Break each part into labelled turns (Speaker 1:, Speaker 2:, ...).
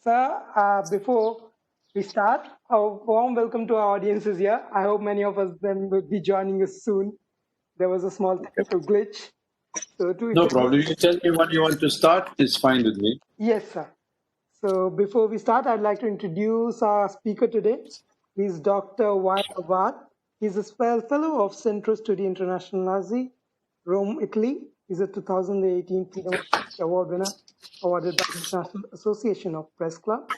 Speaker 1: Sir, before we start, a warm welcome to our audiences here. I hope many of us then will be joining us soon. There was a small technical glitch. So
Speaker 2: No problem. You tell me when you want to start. It's fine with me.
Speaker 1: Yes, sir. So before we start, I'd like to introduce our speaker today. He's Dr. Waiel Awwad. He's a fellow of Centro Studi Internazionali, Rome, Italy. He's a 2018 Freedom of Speech Award winner, awarded by the International Association of Press Club.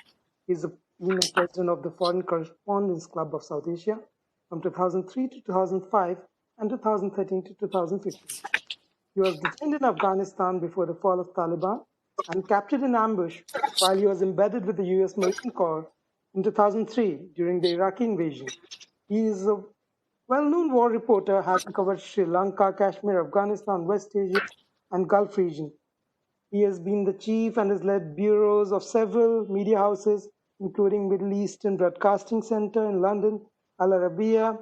Speaker 1: He's the dean and president of the Foreign Correspondents Club of South Asia from 2003 to 2005 and 2013 to 2015. He was detained in Afghanistan before the fall of Taliban and captured in ambush while he was embedded with the US Marine Corps in 2003 during the Iraqi invasion. He is a well-known war reporter, having covered Sri Lanka, Kashmir, Afghanistan, West Asia, and Gulf region. He has been the chief and has led bureaus of several media houses, including Middle Eastern Broadcasting Center in London, Al Arabiya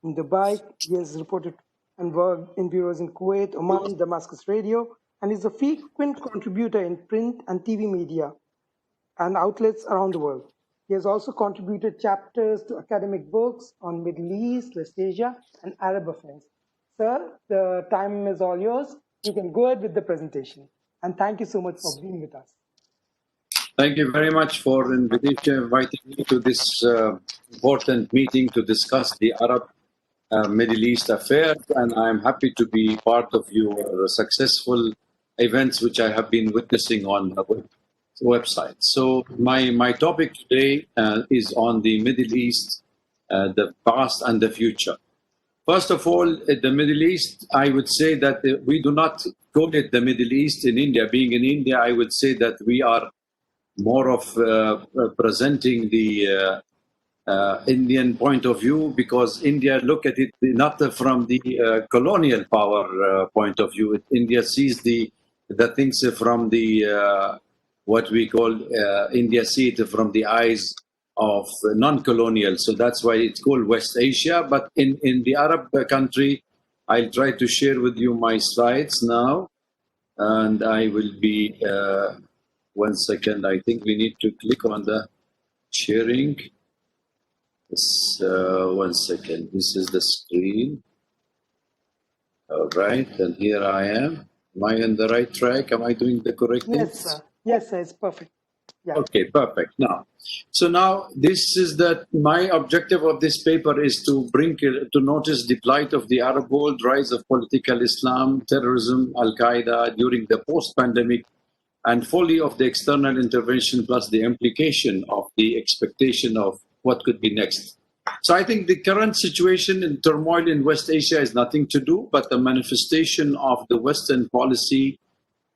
Speaker 1: in Dubai. He has reported and worked in bureaus in Kuwait, Oman, Damascus Radio, and is a frequent contributor in print and TV media and outlets around the world. He has also contributed chapters to academic books on Middle East, West Asia, and Arab affairs. Sir, the time is all yours. You can go ahead with the presentation. And thank you so much for being with us.
Speaker 2: Thank you very much for inviting me to this important meeting to discuss the Arab Middle East affairs, and I'm happy to be part of your successful events which I have been witnessing on the website. So my topic today is on the Middle East, the past and the future. First of all, the Middle East, I would say that we do not call it the Middle East in India. Being in India, I would say that we are more of presenting the Indian point of view, because India look at it not from the colonial power point of view. India sees the things from the what we call India see it from the eyes of non-colonial. So that's why it's called West Asia. But in the Arab country, I'll try to share with you my slides now, and I will be 1 second. I think we need to click on the sharing. This, 1 second. This is the screen. All right, and here I am. Am I on the right track? Am I doing the correct thing?
Speaker 1: Yes, sir. Yes, sir. It's perfect. Yeah.
Speaker 2: Okay, perfect. Now, this is my objective of this paper is to bring to notice the plight of the Arab world, rise of political Islam, terrorism, Al-Qaeda during the post-pandemic, and folly of the external intervention, plus the implication of the expectation of what could be next. So I think the current situation in turmoil in West Asia is nothing to do but the manifestation of the Western policy,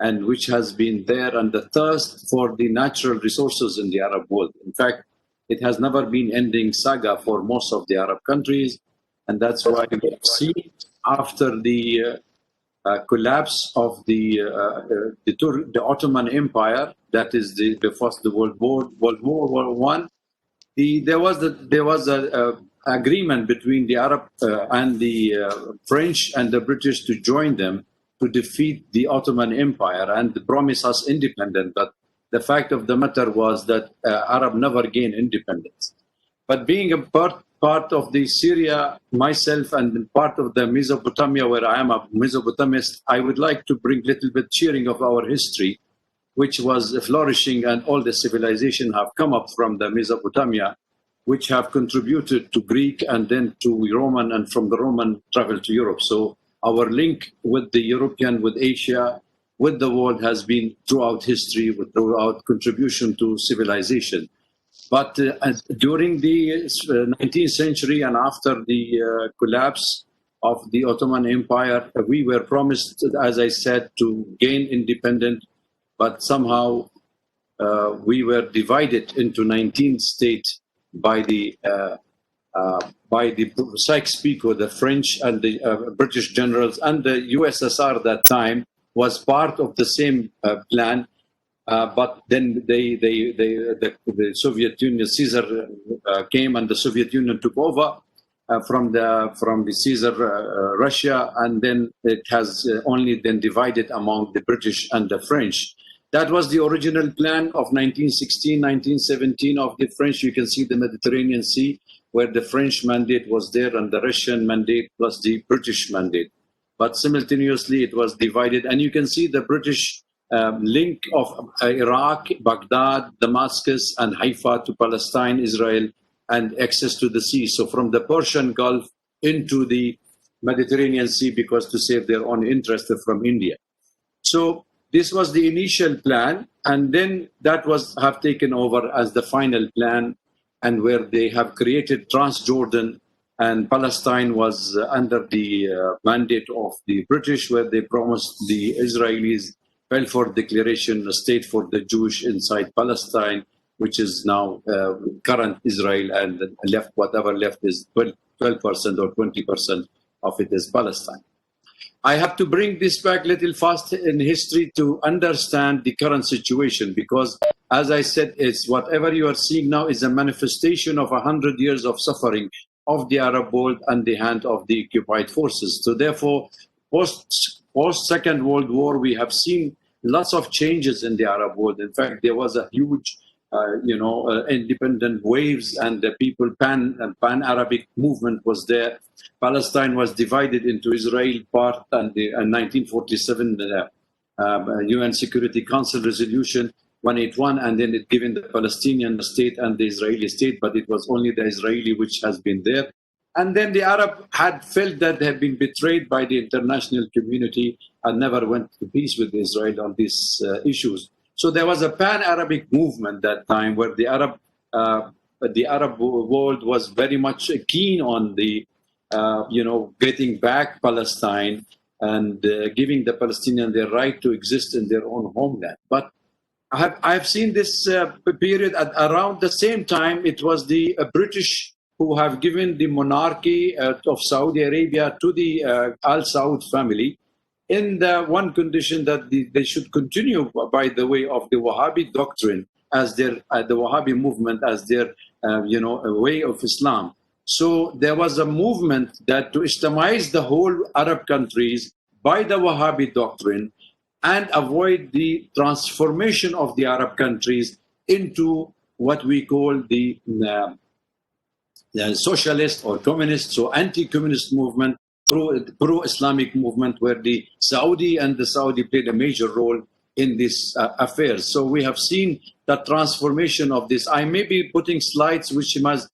Speaker 2: and which has been there, and the thirst for the natural resources in the Arab world. In fact, it has never been ending saga for most of the Arab countries, and that's why we see after the collapse of the Ottoman Empire, that is the first World War I. There was a agreement between the Arab and the French and the British to join them to defeat the Ottoman Empire and promise us independence. But the fact of the matter was that Arab never gained independence. But being a part of the Syria myself and part of the Mesopotamia, where I am a Mesopotamist, I would like to bring a little bit sharing of our history, which was flourishing, and all the civilization have come up from the Mesopotamia, which have contributed to Greek and then to Roman, and from the Roman travel to Europe. So our link with the European, with Asia, with the world has been throughout history, throughout contribution to civilization. But during the 19th century and after the collapse of the Ottoman Empire, we were promised, as I said, to gain independence, but somehow we were divided into 19 states by the Sykes Picot, the French and the British generals, and the USSR at that time was part of the same plan. But then the Soviet Union, Caesar came, and the Soviet Union took over from the Caesar Russia, and then it has only then divided among the British and the French. That was the original plan of 1916, 1917 of the French. You can see the Mediterranean Sea, where the French mandate was there and the Russian mandate plus the British mandate. But simultaneously, it was divided. And you can see the British link of Iraq, Baghdad, Damascus, and Haifa to Palestine, Israel, and access to the sea. So from the Persian Gulf into the Mediterranean Sea, because to save their own interest from India. So this was the initial plan, and then that was have taken over as the final plan, and where they have created Transjordan, and Palestine was under the mandate of the British, where they promised the Israelis Balfour Declaration, a state for the Jewish inside Palestine, which is now current Israel, and left, whatever left is 12% or 20% of it is Palestine. I have to bring this back a little fast in history to understand the current situation, because as I said, it's whatever you are seeing now is a manifestation of 100 years of suffering of the Arab world and the hand of the occupied forces. So therefore, post Second World War, we have seen lots of changes in the Arab world. In fact, there was a huge independent waves, and the people pan-Arabic movement was there. Palestine was divided into Israel part, and the 1947 UN Security Council resolution 181, and then it given the Palestinian state and the Israeli state, but it was only the Israeli which has been there. And then the Arab had felt that they had been betrayed by the international community and never went to peace with Israel on these issues. So there was a pan-Arabic movement that time, where the Arab world was very much keen on the, getting back Palestine and giving the Palestinians their right to exist in their own homeland. But I've seen this period at around the same time. It was the British who have given the monarchy of Saudi Arabia to the Al Saud family, in the one condition that they should continue by the way of the Wahhabi doctrine as their the Wahhabi movement as their way of Islam. So there was a movement that to Islamize the whole Arab countries by the Wahhabi doctrine and avoid the transformation of the Arab countries into what we call the socialist or communist, so anti-communist movement, pro-Islamic movement, where the Saudi played a major role in this affairs. So we have seen the transformation of this. I may be putting slides which must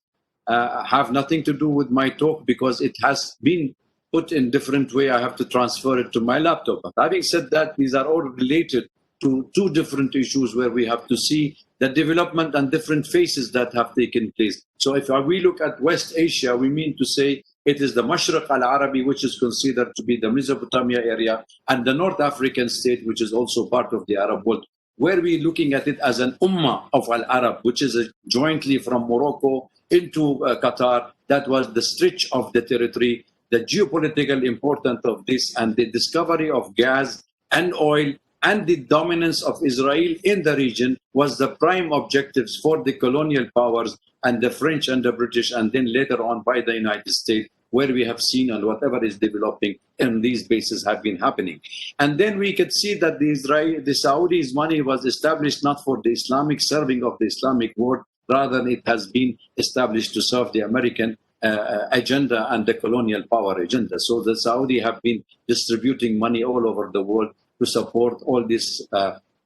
Speaker 2: have nothing to do with my talk, because it has been put in different way. I have to transfer it to my laptop. But having said that, these are all related to two different issues where we have to see the development and different phases that have taken place. So if we look at West Asia, we mean to say it is the Mashriq al-Arabi, which is considered to be the Mesopotamia area, and the North African state, which is also part of the Arab world, where we're looking at it as an ummah of al-Arab, which is jointly from Morocco into Qatar. That was the stretch of the territory, the geopolitical importance of this, and the discovery of gas and oil, and the dominance of Israel in the region was the prime objectives for the colonial powers and the French and the British, and then later on by the United States, where we have seen and whatever is developing in these bases have been happening. And then we could see that the Saudis' money was established not for the Islamic serving of the Islamic world, rather it has been established to serve the American agenda and the colonial power agenda. So the Saudi have been distributing money all over the world to support all this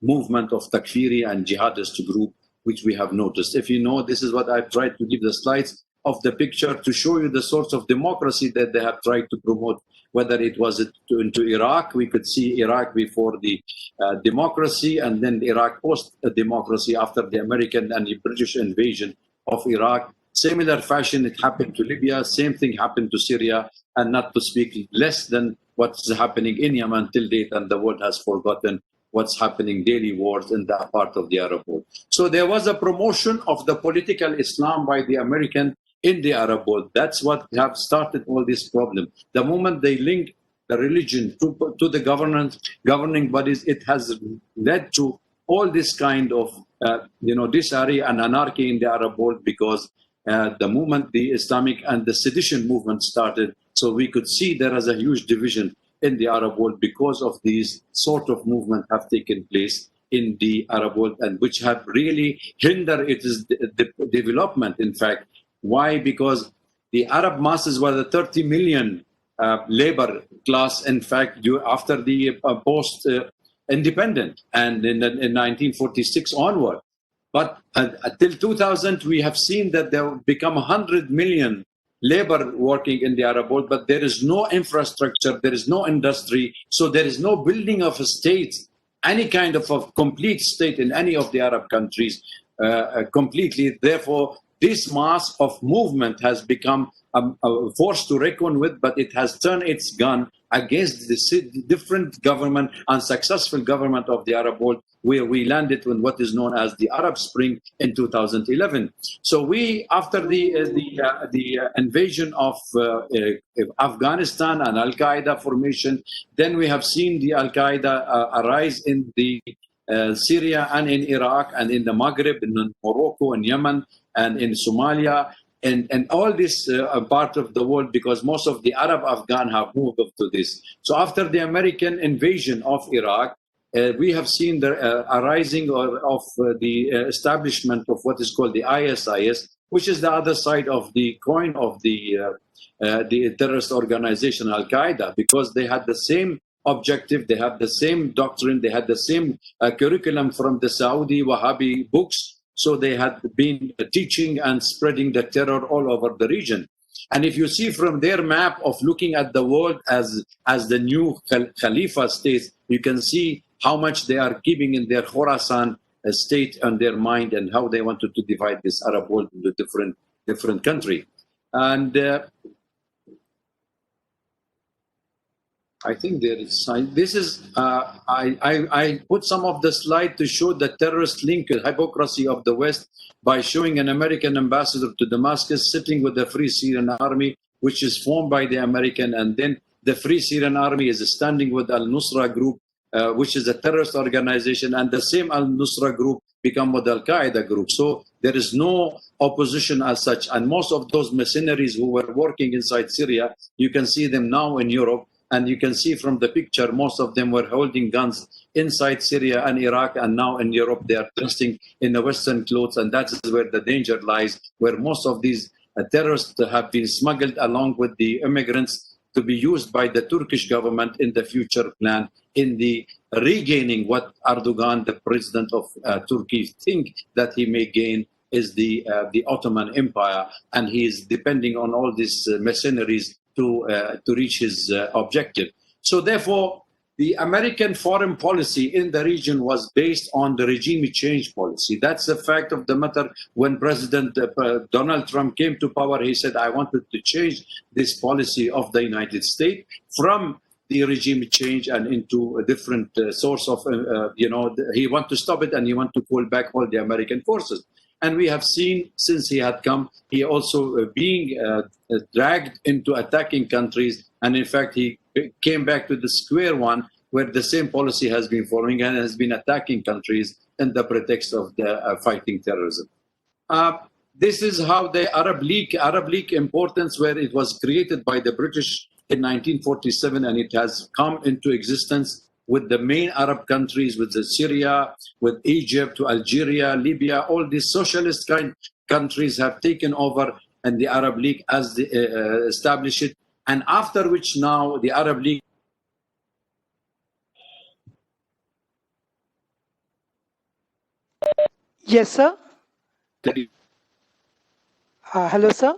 Speaker 2: movement of Takfiri and jihadist group, which we have noticed. If you know, this is what I've tried to give the slides of the picture to show you the sorts of democracy that they have tried to promote, whether it was into Iraq. We could see Iraq before the democracy, and then Iraq post-democracy after the American and the British invasion of Iraq. Similar fashion, it happened to Libya. Same thing happened to Syria, and not to speak less than what's happening in Yemen till date, and the world has forgotten what's happening, daily wars in that part of the Arab world. So there was a promotion of the political Islam by the American in the Arab world. That's what have started all this problem. The moment they link the religion to the governing bodies, it has led to all this kind of disarray and anarchy in the Arab world, because the moment the Islamic and the sedition movement started, so we could see there is a huge division in the Arab world because of these sort of movement have taken place. in the Arab world, and which have really hindered its development, in fact. Why? Because the Arab masses were the 30 million labor class, in fact, after the post-independent and in 1946 onward. But until 2000, we have seen that there have become 100 million labor working in the Arab world, but there is no infrastructure, there is no industry, so there is no building of a state, any kind of a complete state in any of the Arab countries completely. Therefore, this mass of movement has become a force to reckon with, but it has turned its gun against the different government, unsuccessful government of the Arab world, where we landed in what is known as the Arab Spring in 2011. So we, after the invasion of Afghanistan and Al-Qaeda formation, then we have seen the Al-Qaeda arise in the Syria and in Iraq and in the Maghreb, in Morocco, in Yemen, and in Somalia, and all this part of the world, because most of the Arab Afghan have moved up to this. So after the American invasion of Iraq, we have seen the arising of the establishment of what is called the ISIS, which is the other side of the coin of the terrorist organization Al-Qaeda, because they had the same objective, they have the same doctrine, they had the same curriculum from the Saudi Wahhabi books. So they had been teaching and spreading the terror all over the region. And if you see from their map of looking at the world as the new Khalifa states, you can see how much they are keeping in their Khorasan state on their mind, and how they wanted to divide this Arab world into different country. And I think there is, this is, I put some of the slide to show the terrorist link, hypocrisy of the West, by showing an American ambassador to Damascus sitting with the Free Syrian Army, which is formed by the American, and then the Free Syrian Army is standing with Al-Nusra group, which is a terrorist organization, and the same Al-Nusra group become with Al-Qaeda group. So there is no opposition as such, and most of those mercenaries who were working inside Syria, you can see them now in Europe. And you can see from the picture, most of them were holding guns inside Syria and Iraq, and now in Europe they are dressing in the Western clothes, and that is where the danger lies, where most of these terrorists have been smuggled along with the immigrants to be used by the Turkish government in the future plan in the regaining what Erdogan, the president of Turkey, think that he may gain is the Ottoman Empire, and he is depending on all these mercenaries to reach his objective. So therefore, the American foreign policy in the region was based on the regime change policy. That's the fact of the matter. When President Donald Trump came to power, he said, I wanted to change this policy of the United States from the regime change and into a different source of, he want to stop it, and he want to pull back all the American forces. And we have seen since he had come, he also being dragged into attacking countries. And in fact, he came back to the square one, where the same policy has been following and has been attacking countries in the pretext of the fighting terrorism. This is how the Arab League importance, where it was created by the British in 1947, and it has come into existence with the main Arab countries, with Syria, with Egypt, to Algeria, Libya. All these socialist countries have taken over, and the Arab League as they establish it. And after which now the Arab League.
Speaker 1: Yes, sir. Hello, sir.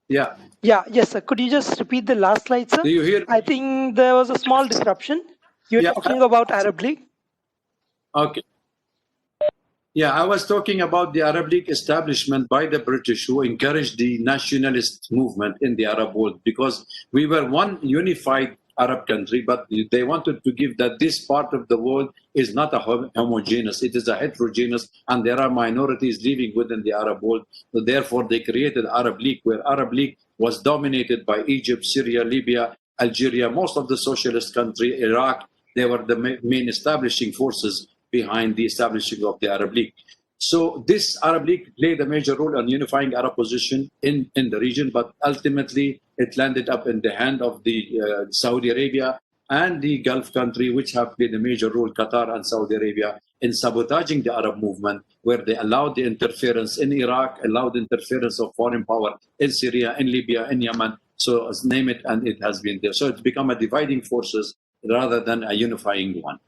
Speaker 2: Yeah.
Speaker 1: Yeah, yes, sir. Could you just repeat the last slide, sir?
Speaker 2: Do you hear?
Speaker 1: I think there was a small disruption. You're talking about Arab League.
Speaker 2: Okay. Yeah, I was talking about the Arab League establishment by the British, who encouraged the nationalist movement in the Arab world, because we were one unified Arab country, but they wanted to give that this part of the world is not a homogeneous, it is a heterogeneous, and there are minorities living within the Arab world. So therefore, they created Arab League, where Arab League was dominated by Egypt, Syria, Libya, Algeria, most of the socialist country, Iraq. They were the main establishing forces behind the establishing of the Arab League. So this Arab League played a major role in unifying Arab position in the region, but ultimately it landed up in the hand of the Saudi Arabia and the Gulf country, which have played a major role, Qatar and Saudi Arabia, in sabotaging the Arab movement, where they allowed the interference in Iraq, allowed the interference of foreign power in Syria, in Libya, in Yemen. So name it, and it has been there. So it's become a dividing forces rather than a unifying one.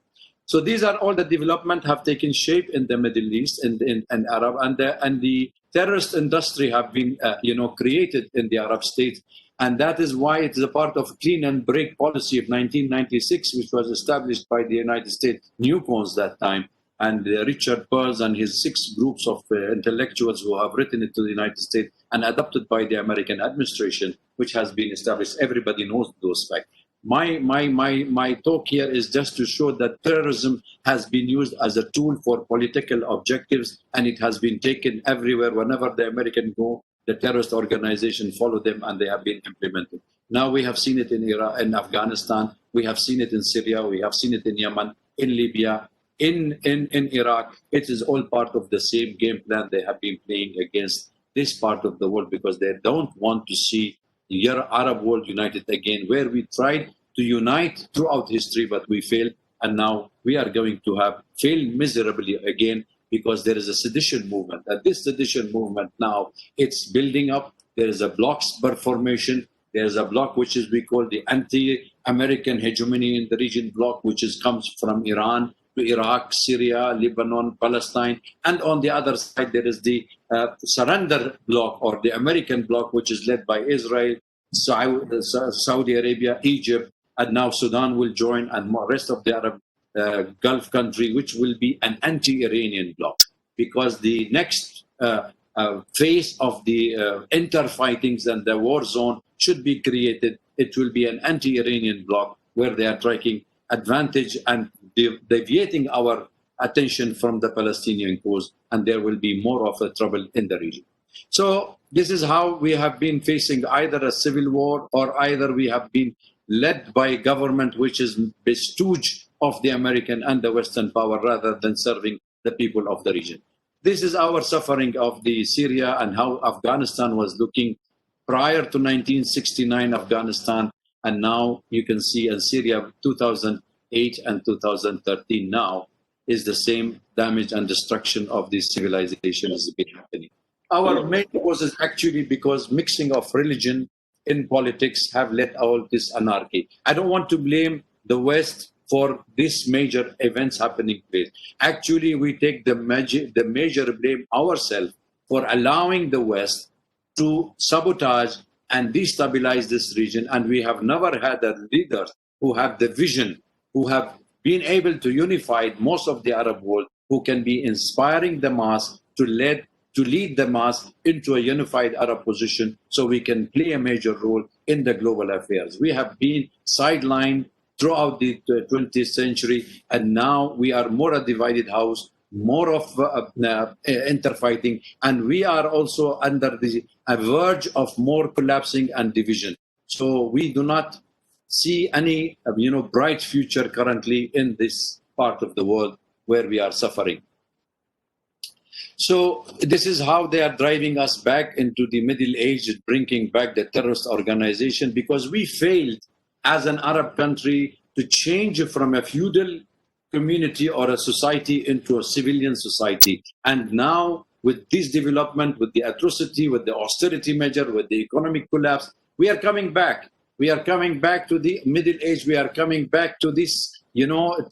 Speaker 2: So these are all the development have taken shape in the Middle East and in Arab, and the terrorist industry have been created in the Arab states, and that is why it is a part of clean and break policy of 1996, which was established by the United States newcons that time, and Richard Pearls and his 6 groups of intellectuals who have written it to the United States and adopted by the American administration, which has been established. Everybody knows those facts. My talk here is just to show that terrorism has been used as a tool for political objectives, and it has been taken everywhere. Whenever the Americans go, the terrorist organization follow them, and they have been implemented. Now we have seen it in Iraq, in Afghanistan, we have seen it in Syria, we have seen it in Yemen, in Libya, in Iraq. It is all part of the same game plan they have been playing against this part of the world, because they don't want to see the Arab world united again, where we tried to unite throughout history, but we failed. And now we are going to have failed miserably again, because there is a sedition movement. And this sedition movement now, it's building up. There is a bloc formation. There is a bloc which is we call the anti-American hegemony in the region bloc, which comes from Iran to Iraq, Syria, Lebanon, Palestine. And on the other side, there is the surrender bloc, or the American bloc, which is led by Israel, Saudi Arabia, Egypt, and now Sudan will join, and the rest of the Arab Gulf country, which will be an anti-Iranian bloc, because the next phase of the interfightings and the war zone should be created. It will be an anti-Iranian bloc, where they are taking advantage and deviating our attention from the Palestinian cause, and there will be more of a trouble in the region. So this is how we have been facing either a civil war, or either we have been led by a government which is the stooge of the American and the Western power, rather than serving the people of the region. This is our suffering of the Syria, and how Afghanistan was looking prior to 1969 Afghanistan, and now you can see in Syria 2008 and 2013 now is the same damage and destruction of this civilization has been happening. Our main cause is actually because mixing of religion in politics have led all this anarchy. I don't want to blame the West for this major events happening place. Actually, we take the major blame ourselves for allowing the West to sabotage and destabilize this region. And we have never had a leader who have the vision, who have been able to unify most of the Arab world, who can be inspiring the mass to lead the mass into a unified Arab position, so we can play a major role in the global affairs. We have been sidelined throughout the 20th century, and now we are more a divided house, more of interfighting, and we are also under the verge of more collapsing and division. So we do not see any bright future currently in this part of the world where we are suffering. So this is how they are driving us back into the Middle Age, bringing back the terrorist organization, because we failed as an Arab country to change from a feudal community or a society into a civilian society. And now with this development, with the atrocity, with the austerity measure, with the economic collapse, we are coming back. We are coming back to the Middle Age. We are coming back to this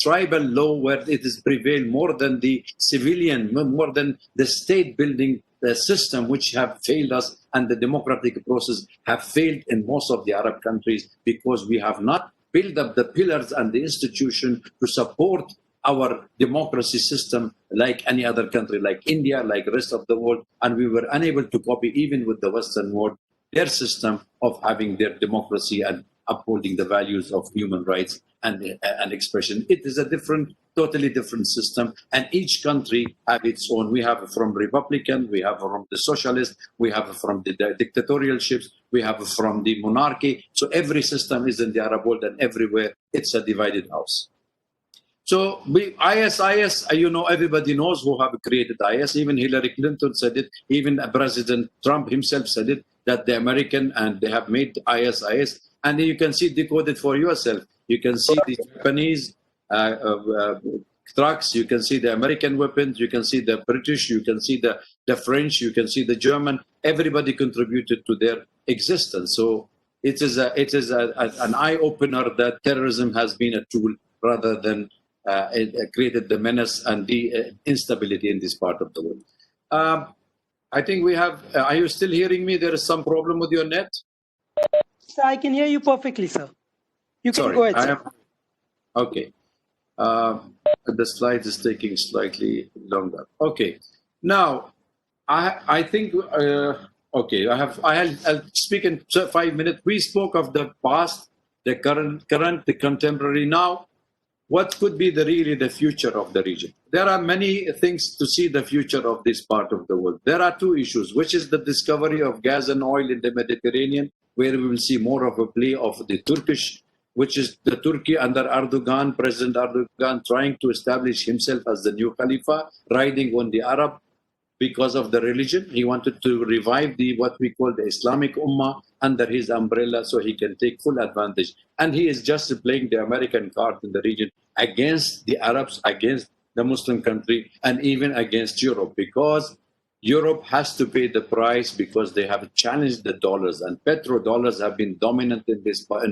Speaker 2: tribal law, where it is prevailed more than the civilian, more than the state building system, which have failed us, and the democratic process have failed in most of the Arab countries, because we have not built up the pillars and the institution to support our democracy system like any other country, like India, like the rest of the world. And we were unable to copy, even with the Western world, their system of having their democracy and upholding the values of human rights and expression. It is a totally different system, and each country have its own. We have from Republican, we have from the socialist, we have from the dictatorialships, we have from the monarchy. So every system is in the Arab world, and everywhere it's a divided house. So IS, everybody knows who have created IS. Even Hillary Clinton said it. Even President Trump himself said it, that the American, and they have made IS. And you can see decoded for yourself. you can see the Japanese trucks, you can see the American weapons, you can see the British, you can see the French, you can see the German. Everybody contributed to their existence. So it is an eye opener that terrorism has been a tool rather than it created the menace and the instability in this part of the world. I think we have. Are you still hearing me? There is some problem with your net.
Speaker 1: So I can hear you perfectly, sir. You can
Speaker 2: Sorry,
Speaker 1: go ahead,
Speaker 2: I
Speaker 1: sir.
Speaker 2: am okay. The slide is taking slightly longer. Okay, now I think okay. I'll speak in 5 minutes. We spoke of the past, the current, the contemporary. Now, what could be really the future of the region? There are many things to see the future of this part of the world. There are two issues, which is the discovery of gas and oil in the Mediterranean, where we will see more of a play of the Turkish, which is the Turkey under Erdogan, President Erdogan trying to establish himself as the new Khalifa, riding on the Arab because of the religion. He wanted to revive what we call the Islamic Ummah under his umbrella so he can take full advantage. And he is just playing the American card in the region against the Arabs, against the Muslim country, and even against Europe, because Europe has to pay the price because they have challenged the dollars, and petrodollars have been dominant in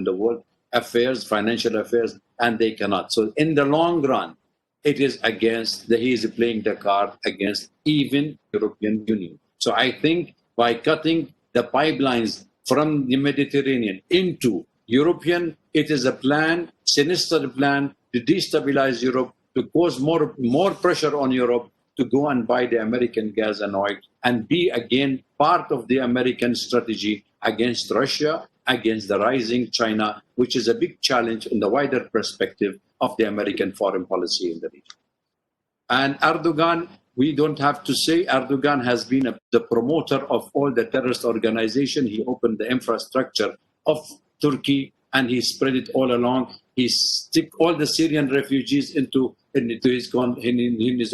Speaker 2: the world affairs, financial affairs, and they cannot. So in the long run, it is he is playing the card against even European Union. So I think by cutting the pipelines from the Mediterranean into European, it is a plan, sinister plan to destabilize Europe, to cause more pressure on Europe to go and buy the American gas and oil and be again part of the American strategy against Russia, against the rising China, which is a big challenge in the wider perspective of the American foreign policy in the region. And Erdogan, we don't have to say, Erdogan has been the promoter of all the terrorist organization. He opened the infrastructure of Turkey and he spread it all along. He stick all the Syrian refugees into his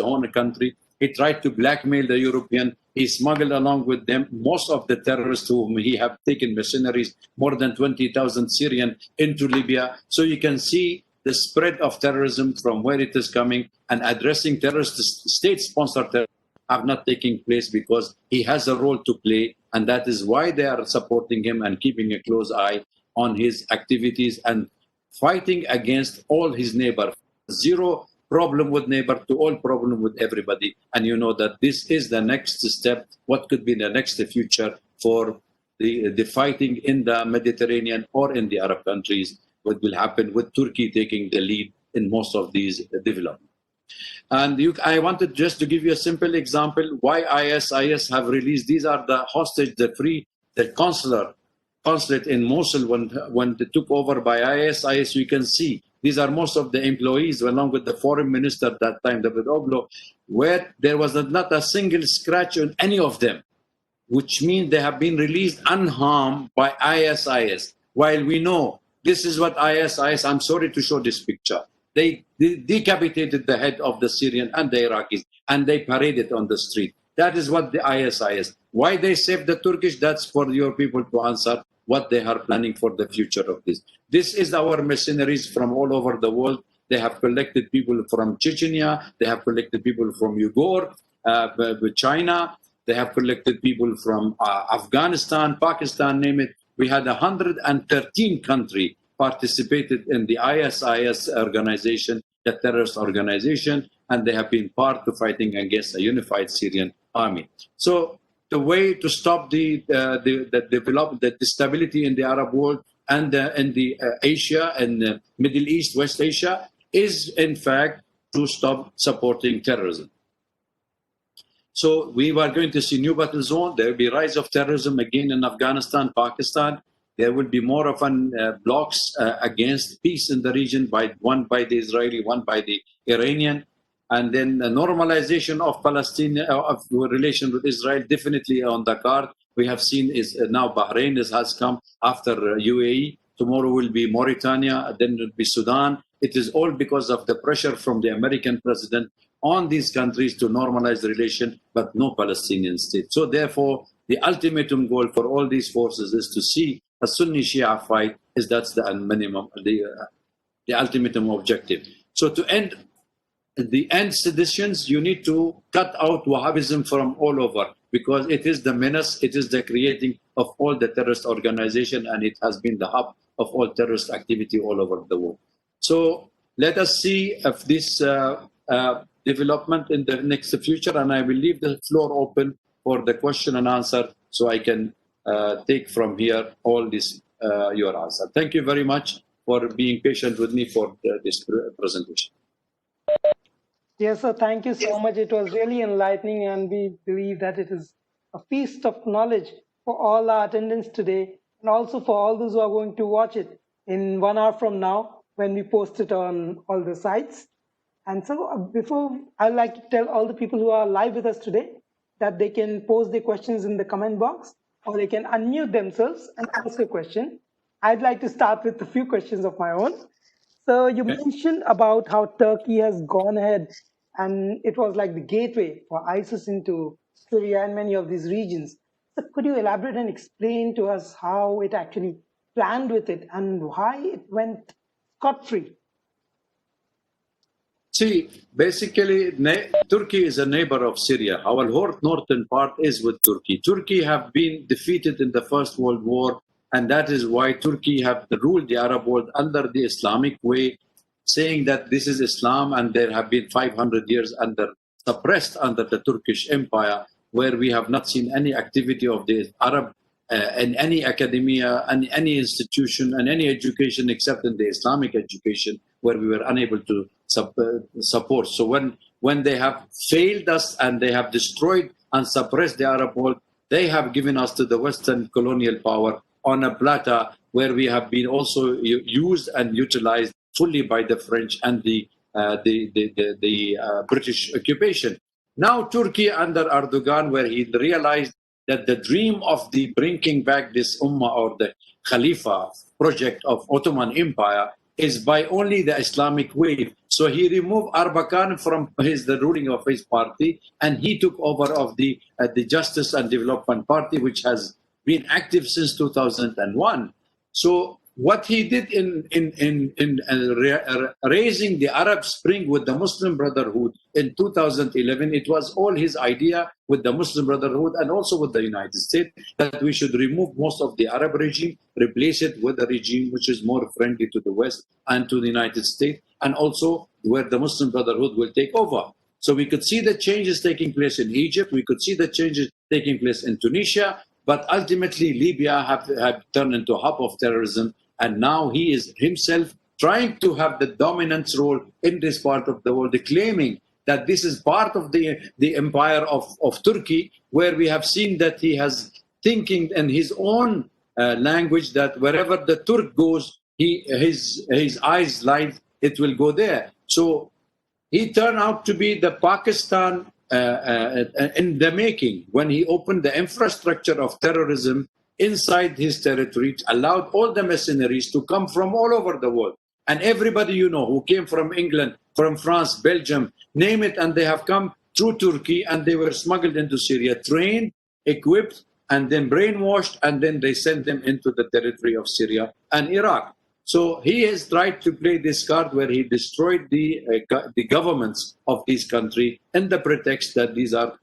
Speaker 2: own country. He tried to blackmail the European. He smuggled along with them most of the terrorists whom he have taken mercenaries, more than 20,000 Syrian into Libya. So you can see the spread of terrorism from where it is coming, and addressing terrorist state-sponsored terrorism have not taken place because he has a role to play, and that is why they are supporting him and keeping a close eye on his activities and fighting against all his neighbors. Zero problem with neighbor to all problem with everybody. And you know that this is the next step, what could be the next future for the fighting in the Mediterranean or in the Arab countries, what will happen with Turkey taking the lead in most of these developments. And I wanted just to give you a simple example why ISIS have released. These are the hostage, the consulate in Mosul when they took over by ISIS. You can see these are most of the employees, along with the foreign minister at that time, David Oglo, where there was not a single scratch on any of them, which means they have been released unharmed by ISIS. While we know this is what ISIS, I'm sorry to show this picture. They decapitated the head of the Syrian and the Iraqis, and they paraded on the street. That is what the ISIS. Why they saved the Turkish? That's for your people to answer what they are planning for the future of this. This is our mercenaries from all over the world. They have collected people from Chechnya. They have collected people from Uyghur, China. They have collected people from Afghanistan, Pakistan, name it. We had 113 countries participated in the ISIS organization, the terrorist organization, and they have been part of fighting against a unified Syrian army. So the way to stop the stability in the Arab world and in the Asia and Middle East, West Asia, is in fact to stop supporting terrorism. So we are going to see new battle zone. There will be rise of terrorism again in Afghanistan, Pakistan. There will be more often blocks against peace in the region, one by the Israeli, one by the Iranian. And then the normalization of Palestine, of relation with Israel, definitely on the card. We have seen is now Bahrain has come after UAE. Tomorrow will be Mauritania, then it will be Sudan. It is all because of the pressure from the American president on these countries to normalize the relation, but no Palestinian state. So therefore, the ultimatum goal for all these forces is to see a Sunni Shia fight. That's the minimum. the ultimate objective. So to end seditions, you need to cut out Wahhabism from all over, because it is the menace, it is the creating of all the terrorist organization, and it has been the hub of all terrorist activity all over the world. So let us see if this development in the next future, and I will leave the floor open for the question and answer, so I can take from here all this your answer. Thank you very much for being patient with me for this presentation.
Speaker 1: Yes, sir. Thank you so much. It was really enlightening, and we believe that it is a feast of knowledge for all our attendants today, and also for all those who are going to watch it in 1 hour from now when we post it on all the sites. And so before, I'd like to tell all the people who are live with us today that they can post their questions in the comment box, or they can unmute themselves and ask a question. I'd like to start with a few questions of my own. So you mentioned about how Turkey has gone ahead, and it was like the gateway for ISIS into Syria and many of these regions. So could you elaborate and explain to us how it actually planned with it and why it went scot-free?
Speaker 2: See, basically, Turkey is a neighbor of Syria. Our whole northern part is with Turkey. Turkey have been defeated in the First World War, and that is why Turkey have ruled the Arab world under the Islamic way, saying that this is Islam, and there have been 500 years suppressed under the Turkish Empire, where we have not seen any activity of the Arab in any academia, and any institution, and any education except in the Islamic education, where we were unable to support. So when they have failed us and they have destroyed and suppressed the Arab world, they have given us to the Western colonial power on a platter, where we have been also used and utilized fully by the French and the British occupation. Now Turkey under Erdogan, where he realized that the dream of the bringing back this Ummah or the Khalifa project of Ottoman Empire is by only the Islamic way. So he removed Erbakan from the ruling of his party, and he took over of the Justice and Development Party, which has been active since 2001. So what he did in raising the Arab Spring with the Muslim Brotherhood in 2011, it was all his idea with the Muslim Brotherhood and also with the United States, that we should remove most of the Arab regime, replace it with a regime which is more friendly to the West and to the United States, and also where the Muslim Brotherhood will take over. So we could see the changes taking place in Egypt, we could see the changes taking place in Tunisia, but ultimately Libya have turned into a hub of terrorism, and now he is himself trying to have the dominant role in this part of the world, claiming that this is part of the empire of Turkey, where we have seen that he has thinking in his own language, that wherever the Turk goes, his eyes light, it will go there. So he turned out to be the Pakistan in the making, when he opened the infrastructure of terrorism inside his territory, allowed all the mercenaries to come from all over the world. And everybody you know who came from England, from France, Belgium, name it, and they have come through Turkey, and they were smuggled into Syria, trained, equipped, and then brainwashed, and then they sent them into the territory of Syria and Iraq. So he has tried to play this card, where he destroyed the governments of this country in the pretext that these are,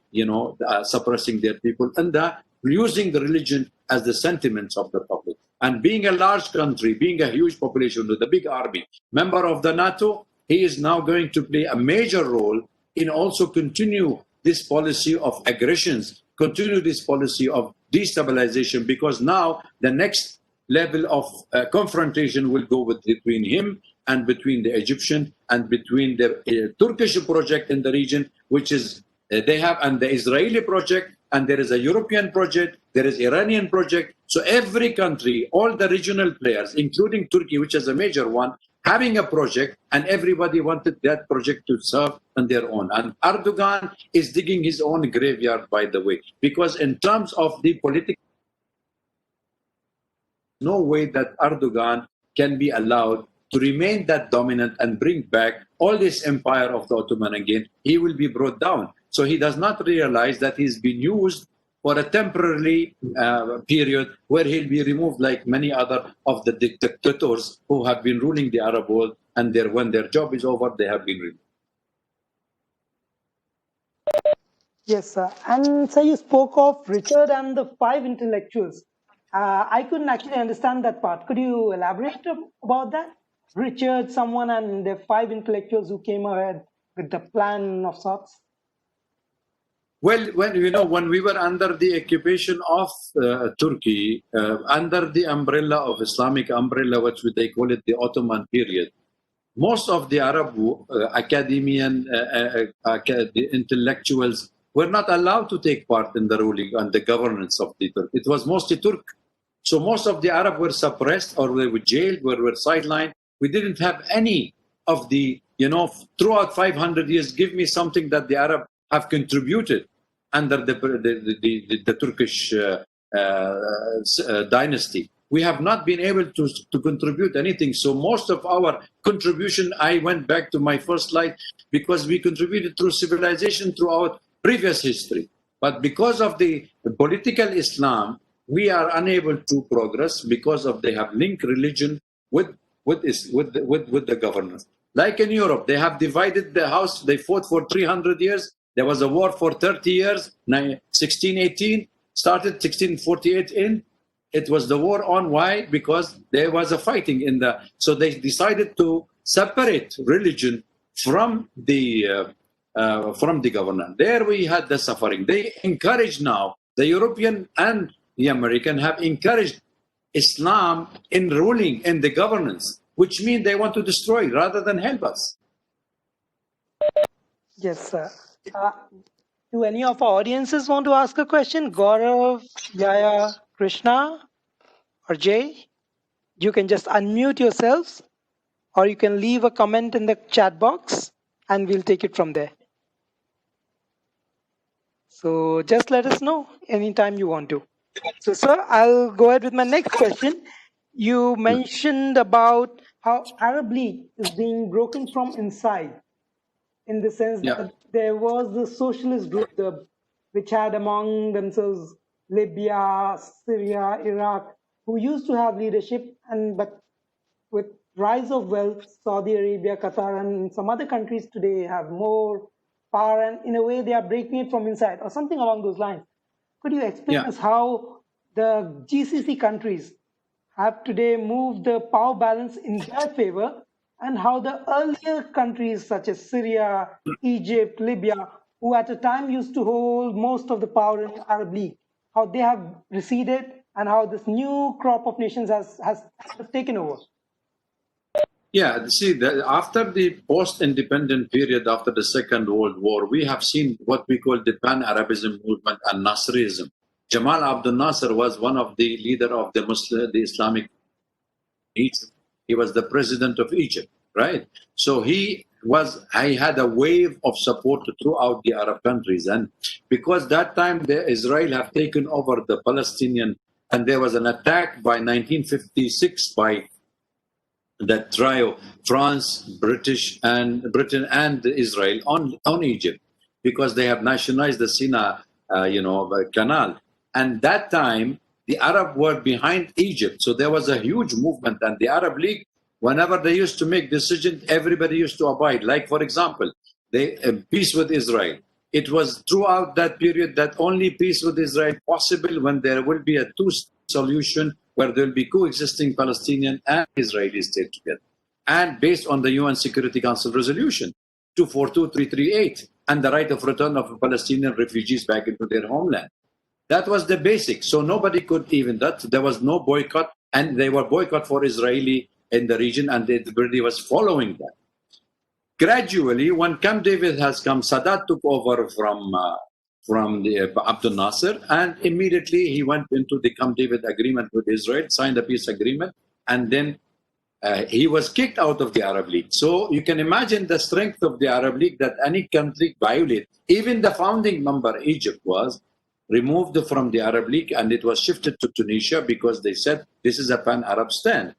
Speaker 2: suppressing their people, and using the religion as the sentiments of the public. And being a large country, being a huge population with a big army, member of the NATO, he is now going to play a major role in also continue this policy of aggressions, continue this policy of destabilization, because now the next level of confrontation will go between him and between the Egyptian and between the Turkish project in the region, which is they have, and the Israeli project, and there is a European project, there is Iranian project. So every country, all the regional players, including Turkey, which is a major one, having a project, and everybody wanted that project to serve on their own. And Erdogan is digging his own graveyard, by the way, because in terms of the political, no way that Erdogan can be allowed to remain that dominant and bring back all this empire of the Ottoman again. He will be brought down. So he does not realize that he's been used for a temporary period, where he'll be removed like many other of the dictators who have been ruling the Arab world and when their job is over, they have been removed.
Speaker 1: Yes, sir. And so you spoke of Richard and the five intellectuals. I couldn't actually understand that part. Could you elaborate about that? Richard, someone, and the five intellectuals who came ahead with the plan of sorts.
Speaker 2: Well, when we were under the occupation of Turkey, under the umbrella of Islamic umbrella, which they call it the Ottoman period, most of the Arab the intellectuals were not allowed to take part in the ruling and the governance of the Turk. It was mostly Turk. So most of the Arab were suppressed, or they were jailed, were sidelined. We didn't have any of the, throughout 500 years, give me something that the Arab have contributed under the Turkish dynasty. We have not been able to contribute anything. So most of our contribution, I went back to my first slide, because we contributed through civilization throughout previous history. But because of the political Islam, we are unable to progress because of they have linked religion with the governance. Like in Europe, they have divided the house. They fought for 300 years. There was a war for 30 years. 1618 started, 1648 in. It was the war on. Why? Because there was a fighting in the. So they decided to separate religion from the government. There we had the suffering. They encourage now, the European and the American have encouraged Islam in ruling in the governance, which means they want to destroy rather than help us.
Speaker 1: Yes, sir. Do any of our audiences want to ask a question? Gaurav, Yaya, Krishna, or Jay? You can just unmute yourselves, or you can leave a comment in the chat box, and we'll take it from there. So just let us know anytime you want to. So, sir, I'll go ahead with my next question. You mentioned about how Arab League is being broken from inside, in the sense that there was the socialist group, which had among themselves Libya, Syria, Iraq, who used to have leadership, but with rise of wealth, Saudi Arabia, Qatar, and some other countries today have more power, and in a way they are breaking it from inside, or something along those lines. Could you explain us how the GCC countries have today moved the power balance in their favor, and how the earlier countries such as Syria, Egypt, Libya, who at a time used to hold most of the power in the Arab League, how they have receded, and how this new crop of nations has taken over?
Speaker 2: Yeah, see, after the post-independent period, after the Second World War, we have seen what we call the Pan-Arabism movement and Nasserism. Jamal Abdel Nasser was one of the leader of the Islamic Egypt. He was the president of Egypt, right? So he had a wave of support throughout the Arab countries. And because that time Israel have taken over the Palestinian, and there was an attack by 1956 by that trio, France, Britain and Israel on Egypt, because they have nationalized the Sinai, canal. And that time, the Arab were behind Egypt. So there was a huge movement. And the Arab League, whenever they used to make decisions, everybody used to abide. Like, for example, peace with Israel. It was throughout that period that only peace with Israel possible when there will be a two-state solution, where there will be coexisting Palestinian and Israeli state together. And based on the UN Security Council resolution 242338 and the right of return of Palestinian refugees back into their homeland. That was the basic. So nobody could even that. There was no boycott, and they were boycott for Israeli in the region, and everybody was following that. Gradually, when Camp David has come, Sadat took over from Abdel Nasser, and immediately he went into the Camp David agreement with Israel, signed a peace agreement, and then he was kicked out of the Arab League. So you can imagine the strength of the Arab League, that any country violate, even the founding member, Egypt, was removed from the Arab League, and it was shifted to Tunisia because they said this is a pan-Arab stand.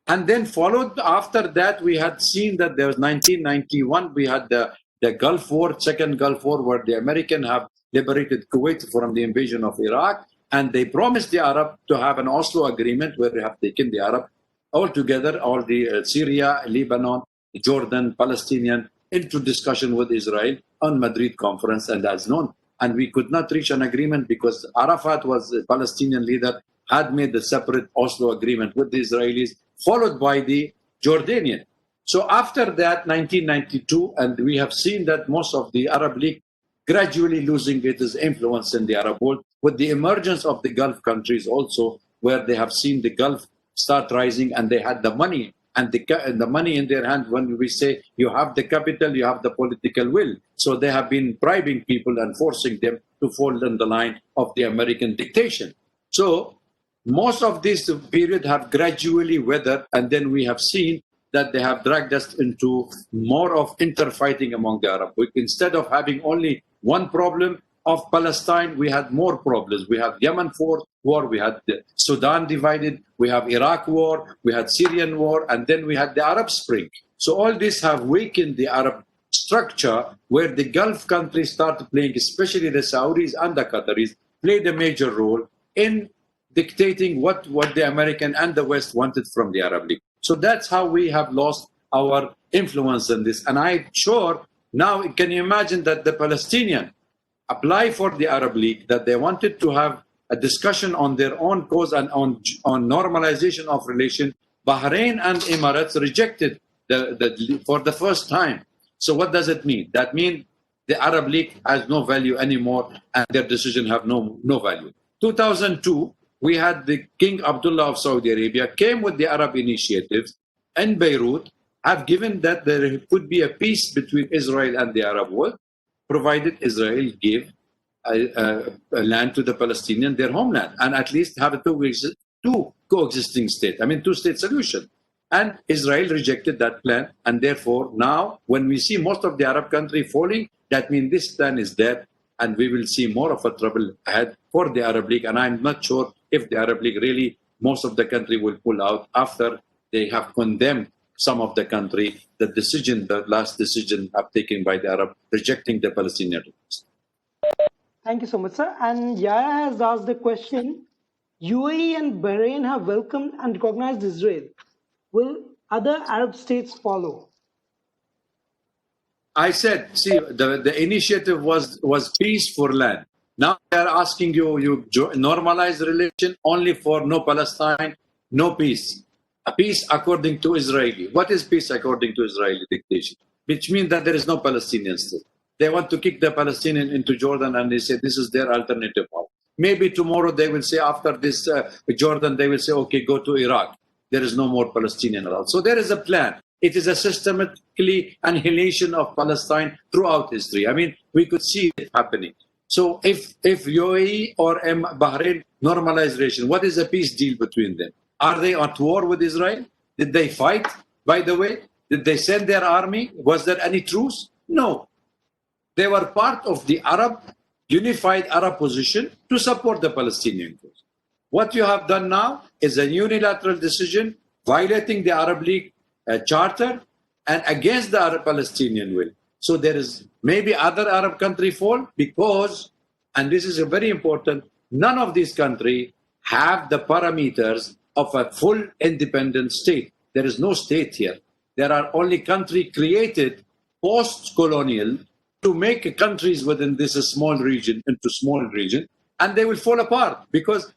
Speaker 2: And then followed after that, we had seen that there was 1991, we had the Gulf War, second Gulf War, where the Americans have liberated Kuwait from the invasion of Iraq, and they promised the Arab to have an Oslo agreement where they have taken the Arab altogether, all the Syria, Lebanon, Jordan, Palestinian, into discussion with Israel on Madrid conference, and as known. And we could not reach an agreement because Arafat was the Palestinian leader, had made the separate Oslo agreement with the Israelis, followed by the Jordanian. So after that, 1992, and we have seen that most of the Arab League gradually losing its influence in the Arab world, with the emergence of the Gulf countries also, where they have seen the Gulf start rising and they had the money and the money in their hand. When we say you have the capital, you have the political will. So they have been bribing people and forcing them to fall in the line of the American dictation. So most of this period have gradually weathered, and then we have seen that they have dragged us into more of interfighting among the Arab. Instead of having only one problem of Palestine, we had more problems. We have Yemen war, we had Sudan divided, we have Iraq war, we had Syrian war, and then we had the Arab Spring. So all this have weakened the Arab structure, where the Gulf countries started playing, especially the Saudis and the Qataris, played a major role in dictating what the American and the West wanted from the Arab League. So that's how we have lost our influence in this. And I'm sure now, can you imagine that the Palestinian apply for the Arab League, that they wanted to have a discussion on their own cause and on normalization of relation. Bahrain and Emirates rejected for the first time. So what does it mean? That means the Arab League has no value anymore, and their decision have no value. 2002, we had the King Abdullah of Saudi Arabia came with the Arab initiatives in Beirut, have given that there could be a peace between Israel and the Arab world, provided Israel give a land to the Palestinians, their homeland, and at least have a two coexisting state. I mean, two-state solution. And Israel rejected that plan, and therefore now, when we see most of the Arab country falling, that means this plan is dead, and we will see more of a trouble ahead for the Arab League. And I'm not sure if the Arab League really, most of the country will pull out after they have condemned some of the country, the last decision taken by the Arab, rejecting the Palestinian request.
Speaker 1: Thank you so much, sir. And Yaya has asked the question, UAE and Bahrain have welcomed and recognized Israel. Will other Arab states follow?
Speaker 2: I said, see, the initiative was peace for land. Now they are asking you normalize relation only for no Palestine, no peace. A peace according to Israeli. What is peace according to Israeli dictation? Which means that there is no Palestinian state. They want to kick the Palestinian into Jordan, and they say this is their alternative home. Maybe tomorrow they will say, after this Jordan, they will say, okay, go to Iraq. There is no more Palestinian allowed. So there is a plan. It is a systematically annihilation of Palestine throughout history. I mean, we could see it happening. So if UAE or Bahrain normalize relation, what is the peace deal between them? Are they at war with Israel? Did they fight, by the way? Did they send their army? Was there any truce? No. They were part of the unified Arab position to support the Palestinian cause. What you have done now is a unilateral decision violating the Arab League charter and against the Arab Palestinian will. So there is maybe other Arab country fall because, and this is a very important, none of these countries have the parameters of a full independent state. There is no state here. There are only countries created post-colonial to make countries within this small region into small region, and they will fall apart. Because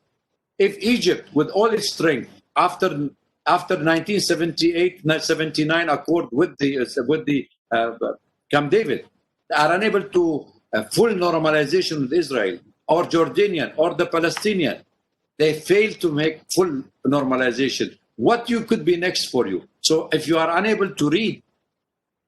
Speaker 2: if Egypt, with all its strength, after 1978-79 accord with the Camp David, are unable to full normalization with Israel, or Jordanian, or the Palestinian, they fail to make full normalization. What could be next for you? So if you are unable to read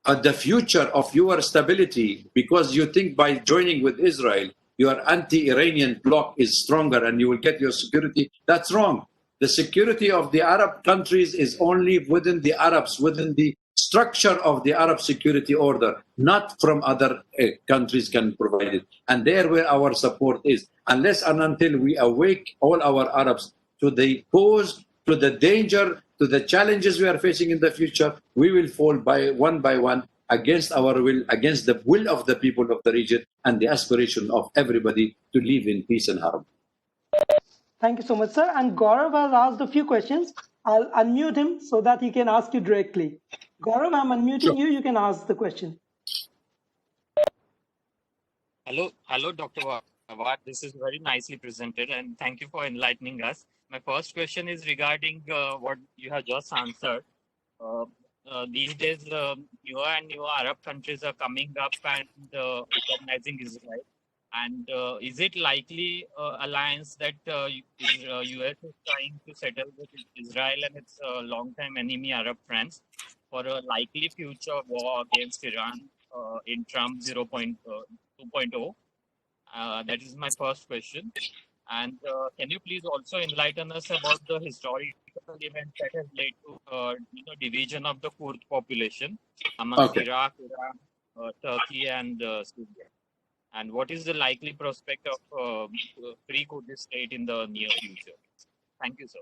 Speaker 2: the future of your stability, because you think by joining with Israel, your anti-Iranian bloc is stronger and you will get your security, that's wrong. The security of the Arab countries is only within the Arabs, within the structure of the Arab security order, not from other countries can provide it. And there where our support is. Unless and until we awake all our Arabs to the cause, to the danger, to the challenges we are facing in the future, we will fall by one against our will, against the will of the people of the region and the aspiration of everybody to live in peace and harmony.
Speaker 1: Thank you so much, sir. And Gaurav has asked a few questions. I'll unmute him so that he can ask you directly. Gaurav, I'm unmuting
Speaker 2: Sure.
Speaker 1: you. You can ask the question.
Speaker 3: Hello, Dr. Awwad. This is very nicely presented, and thank you for enlightening us. My first question is regarding what you have just answered. Uh, these days, newer and newer Arab countries are coming up and recognizing Israel. And is it likely alliance that US is trying to settle with Israel and its long-time enemy Arab friends for a likely future war against Iran in Trump 2.0? That is my first question. And can you please also enlighten us about the historical event that has led to division of the Kurd population amongst
Speaker 2: Okay.
Speaker 3: Iraq, Iran, Turkey, and Syria? And what is the likely prospect of free Kurdish state in the near future? Thank you, sir.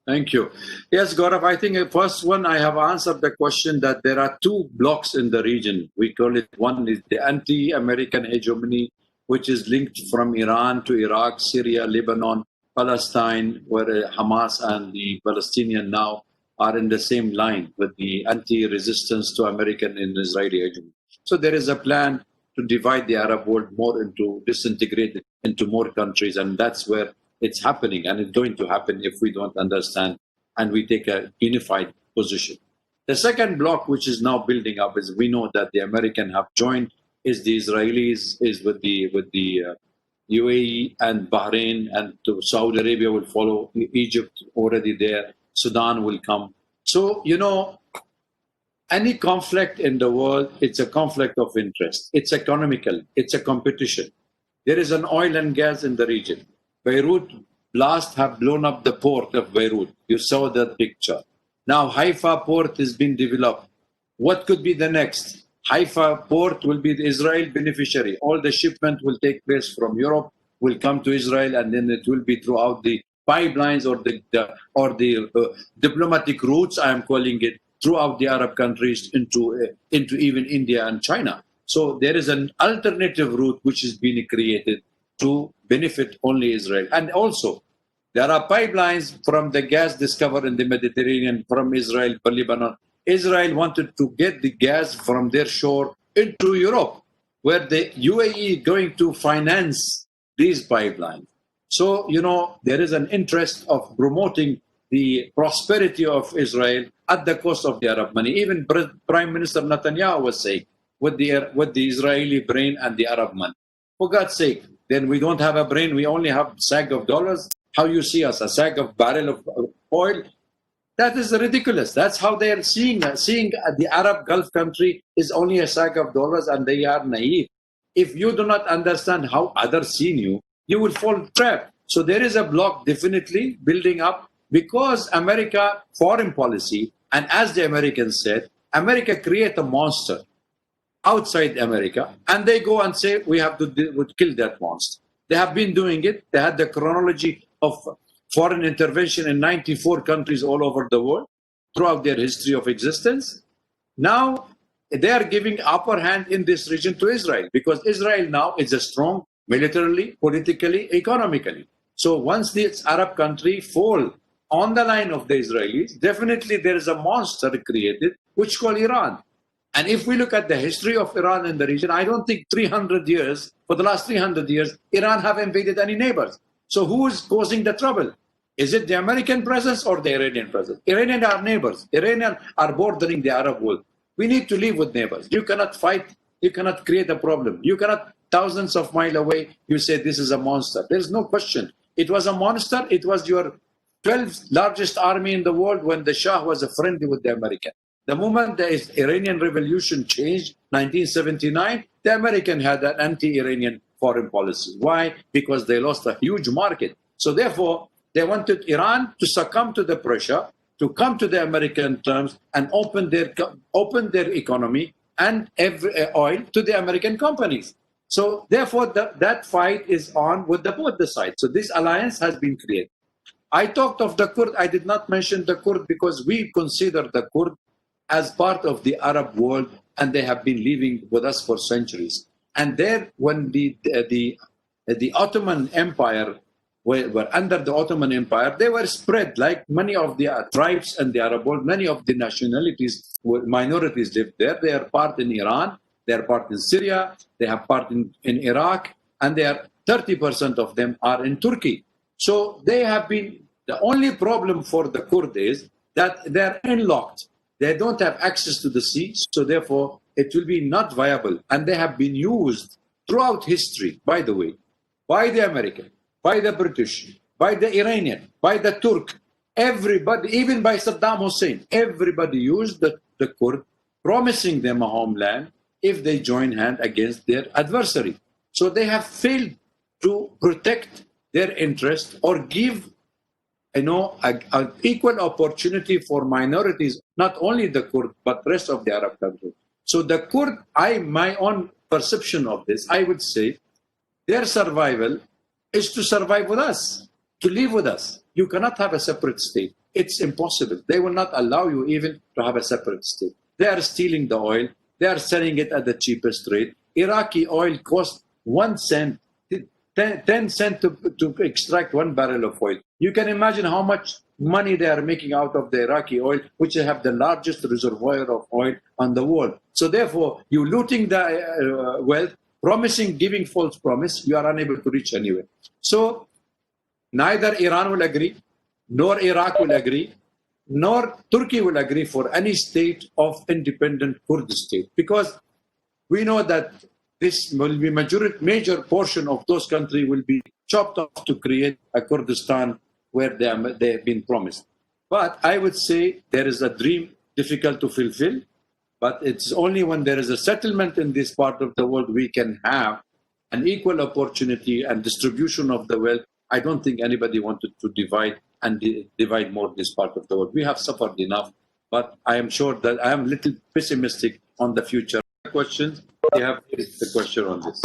Speaker 2: Thank you. Yes, Gaurav, I think first one, I have answered the question that there are two blocks in the region. We call it, one is the anti-American hegemony, which is linked from Iran to Iraq, Syria, Lebanon, Palestine, where Hamas and the Palestinian now are in the same line with the anti-resistance to American and Israeli hegemony. So there is a plan to divide the Arab world more into, disintegrate it into more countries, and that's where it's happening, and it's going to happen if we don't understand and we take a unified position. The second block, which is now building up, is we know that the Americans have joined, is the Israelis, is with the UAE and Bahrain, and to Saudi Arabia will follow, Egypt already there, Sudan will come. So, any conflict in the world, it's a conflict of interest. It's economical, it's a competition. There is an oil and gas in the region. Beirut blast have blown up the port of Beirut. You saw that picture. Now Haifa port has been developed. What could be the next? Haifa port will be the Israel beneficiary. All the shipment will take place from Europe, will come to Israel, and then it will be throughout the pipelines or the diplomatic routes, I am calling it, throughout the Arab countries into even India and China. So there is an alternative route which is being created to benefit only Israel. And also, there are pipelines from the gas discovered in the Mediterranean from Israel for Lebanon. Israel wanted to get the gas from their shore into Europe, where the UAE is going to finance these pipelines. So, there is an interest of promoting the prosperity of Israel at the cost of the Arab money. Even Prime Minister Netanyahu was saying, with the Israeli brain and the Arab money. For God's sake, then we don't have a brain, we only have a sack of dollars. How you see us, a sack of barrel of oil? That is ridiculous. That's how they are seeing the Arab Gulf country is only a sack of dollars, and they are naive. If you do not understand how others see you, you will fall trapped. So there is a block definitely building up because America foreign policy, and as the Americans said, America create a monster outside America, and they go and say, we have to kill that monster. They have been doing it. They had the chronology of foreign intervention in 94 countries all over the world throughout their history of existence. Now, they are giving upper hand in this region to Israel because Israel now is a strong militarily, politically, economically. So once this Arab country fall on the line of the Israelis, definitely there is a monster created, which called Iran. And if we look at the history of Iran in the region, I don't think for the last 300 years, Iran have invaded any neighbors. So who is causing the trouble? Is it the American presence or the Iranian presence? Iranian are neighbors. Iranian are bordering the Arab world. We need to live with neighbors. You cannot fight. You cannot create a problem. You cannot, thousands of miles away, you say this is a monster. There's no question. It was a monster. It was your 12th largest army in the world when the Shah was a friendly with the American. The moment the Iranian Revolution changed, 1979, the American had an anti-Iranian foreign policy. Why? Because they lost a huge market. So therefore, they wanted Iran to succumb to the pressure, to come to the American terms and open their economy and oil to the American companies. So therefore, that fight is on with both the sides. So this alliance has been created. I talked of the Kurd. I did not mention the Kurd because we consider the Kurd as part of the Arab world, and they have been living with us for centuries. And there, when the Ottoman Empire were under the Ottoman Empire, they were spread like many of the tribes and the Arab world. Many of the nationalities, minorities lived there. They are part in Iran, they are part in Syria, they have part in Iraq, and they are 30% of them are in Turkey. So they have been, the only problem for the Kurds is that they're landlocked. They don't have access to the sea, so therefore it will be not viable. And they have been used throughout history, by the way, by the American, by the British, by the Iranian, by the Turk, everybody, even by Saddam Hussein, everybody used the Kurd, promising them a homeland if they join hand against their adversary. So they have failed to protect their interest or give an equal opportunity for minorities, not only the Kurd, but rest of the Arab countries. So the Kurd, my own perception of this, I would say, their survival is to survive with us, to live with us. You cannot have a separate state. It's impossible. They will not allow you even to have a separate state. They are stealing the oil. They are selling it at the cheapest rate. Iraqi oil costs 1 cent, 10 cents to extract 1 barrel of oil. You can imagine how much money they are making out of the Iraqi oil, which have the largest reservoir of oil on the world. So therefore, you looting the wealth, promising, giving false promise, you are unable to reach anywhere. So neither Iran will agree, nor Iraq will agree, nor Turkey will agree for any state of independent Kurd state, because we know that this will be major portion of those countries will be chopped off to create a Kurdistan where they have been promised. But I would say there is a dream difficult to fulfill, but it's only when there is a settlement in this part of the world we can have an equal opportunity and distribution of the wealth. I don't think anybody wanted to divide and divide more this part of the world. We have suffered enough, but I am sure that I am a little pessimistic on the future. Questions? You have the question on this.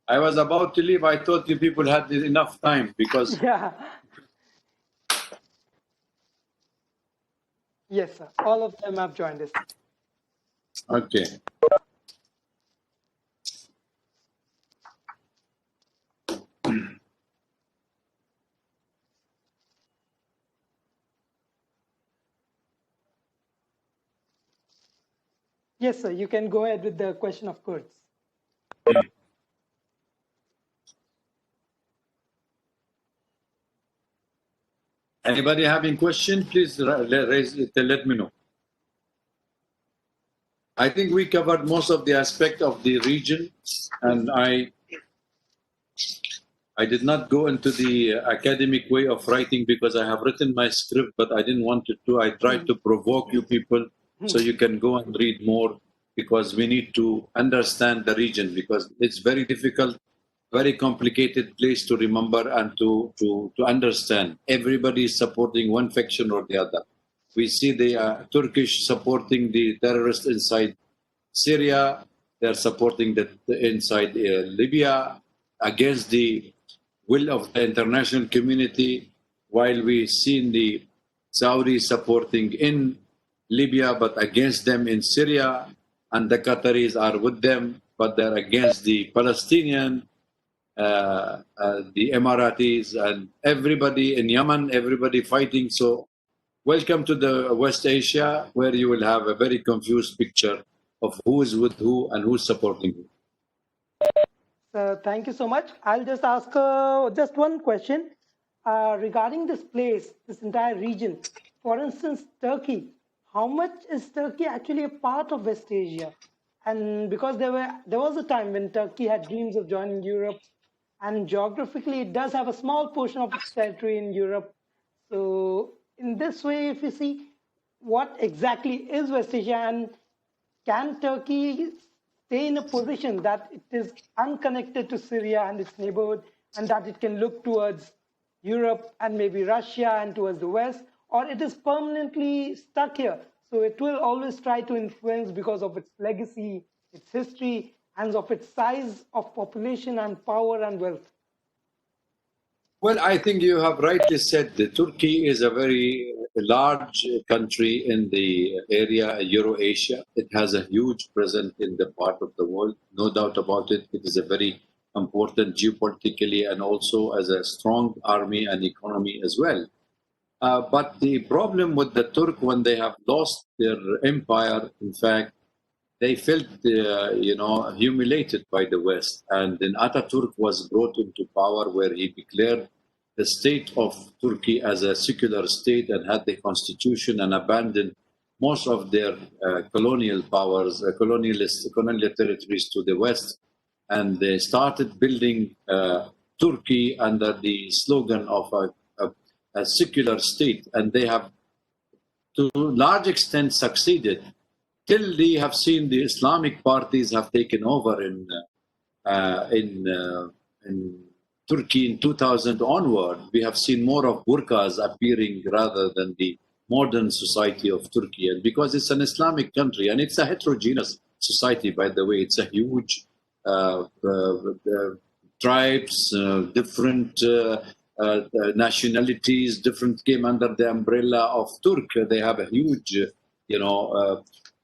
Speaker 2: I was about to leave. I thought you people had enough time because...
Speaker 1: Yeah. Yes, sir. All of them have joined us.
Speaker 2: Okay.
Speaker 1: Yes, sir. You can go ahead with the question of Kurds.
Speaker 2: Anybody having question, please raise it, let me know. I think we covered most of the aspect of the region, and I did not go into the academic way of writing because I have written my script, but I didn't want it to. I tried to provoke you people so you can go and read more, because we need to understand the region, because it's very difficult, very complicated place to remember and to understand. Everybody is supporting one faction or the other. We see the Turkish supporting the terrorists inside Syria. They're supporting the inside Libya against the will of the international community, while we see the Saudis supporting in Libya but against them in Syria, and the Qataris are with them but they're against the Palestinian, the Emiratis, and everybody in Yemen, everybody fighting. So welcome to the West Asia, where you will have a very confused picture of who is with who and who's supporting who.
Speaker 1: Thank you so much. I'll just ask just one question regarding this place, this entire region. For instance, Turkey. How much is Turkey actually a part of West Asia? And because there was a time when Turkey had dreams of joining Europe, and geographically it does have a small portion of its territory in Europe. So in this way, if you see, what exactly is West Asia, and can Turkey stay in a position that it is unconnected to Syria and its neighborhood, and that it can look towards Europe and maybe Russia and towards the West, or it is permanently stuck here? So it will always try to influence because of its legacy, its history, and of its size of population and power and wealth.
Speaker 2: Well, I think you have rightly said that Turkey is a very large country in the area, Euro-Asia. It has a huge presence in the part of the world, no doubt about it. It is a very important geopolitically and also as a strong army and economy as well. But the problem with the Turk, when they have lost their empire, in fact, they felt, humiliated by the West. And then Ataturk was brought into power, where he declared the state of Turkey as a secular state and had the constitution and abandoned most of their colonial powers, colonial territories to the West. And they started building Turkey under the slogan of a secular state. And they have, to a large extent, succeeded. Till we have seen the Islamic parties have taken over in Turkey in 2000 onward. We have seen more of burqas appearing rather than the modern society of Turkey. And because it's an Islamic country and it's a heterogeneous society, by the way, it's a huge tribes, different nationalities, different came under the umbrella of Turk. They have a huge,